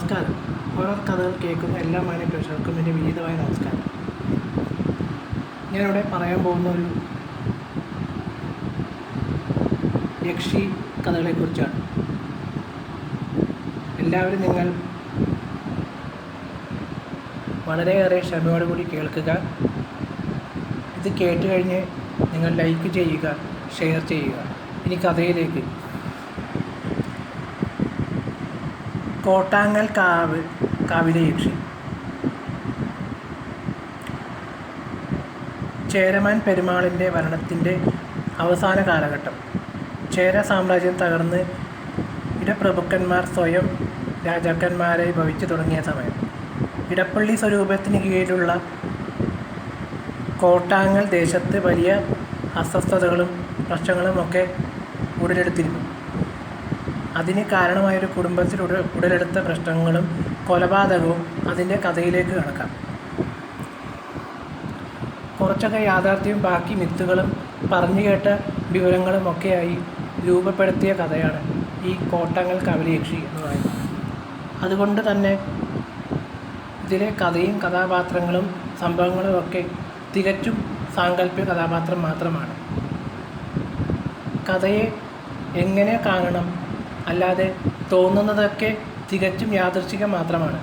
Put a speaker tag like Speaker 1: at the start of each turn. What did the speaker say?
Speaker 1: നമസ്കാരം. ഹൊറർ കഥകൾ കേൾക്കുന്ന എല്ലാ മാന്യ പ്രേക്ഷകർക്കും എൻ്റെ വിനീതമായ നമസ്കാരം. ഞാനിവിടെ പറയാൻ പോകുന്ന ഒരു യക്ഷി കഥകളെക്കുറിച്ചാണ്. എല്ലാവരും നിങ്ങൾ വളരെയേറെ ക്ഷമയോടുകൂടി കേൾക്കുക. ഇത് കേട്ട് കഴിഞ്ഞ് നിങ്ങൾ ലൈക്ക് ചെയ്യുക, ഷെയർ ചെയ്യുക. ഇനി കഥയിലേക്ക്. കോട്ടാങ്ങൽ കാവിലെ യക്ഷി. ചേരമാൻ പെരുമാളിൻ്റെ ഭരണത്തിൻ്റെ അവസാന കാലഘട്ടം. ചേര സാമ്രാജ്യം തകർന്ന് ഇടപ്രഭുക്കന്മാർ സ്വയം രാജാക്കന്മാരായി ഭവിച്ചു തുടങ്ങിയ സമയം. ഇടപ്പള്ളി സ്വരൂപത്തിന് കീഴിലുള്ള കോട്ടാങ്ങൽ ദേശത്ത് വലിയ അസ്വസ്ഥതകളും പ്രശ്നങ്ങളുമൊക്കെ ഉടലെടുത്തിരുന്നു. അതിന് കാരണമായൊരു കുടുംബത്തിൽ ഉടലെടുത്ത പ്രശ്നങ്ങളും കൊലപാതകവും അതിൻ്റെ കഥയിലേക്ക് കടക്കാം. കുറച്ചൊക്കെ യാഥാർത്ഥ്യവും ബാക്കി മിത്തുകളും പറഞ്ഞു കേട്ട വിവരങ്ങളുമൊക്കെയായി രൂപപ്പെടുത്തിയ കഥയാണ് ഈ കോട്ടാങ്ങൽ കാവിലെ യക്ഷി എന്ന് പറയുന്നത്. അതുകൊണ്ട് തന്നെ ഇതിലെ കഥയും കഥാപാത്രങ്ങളും സംഭവങ്ങളുമൊക്കെ തികച്ചും സാങ്കല്പിക കഥാപാത്രം മാത്രമാണ്. കഥയെ എങ്ങനെ കാണണം, അല്ലാതെ തോന്നുന്നതൊക്കെ തികച്ചും യാദൃച്ഛികം മാത്രമാണ്.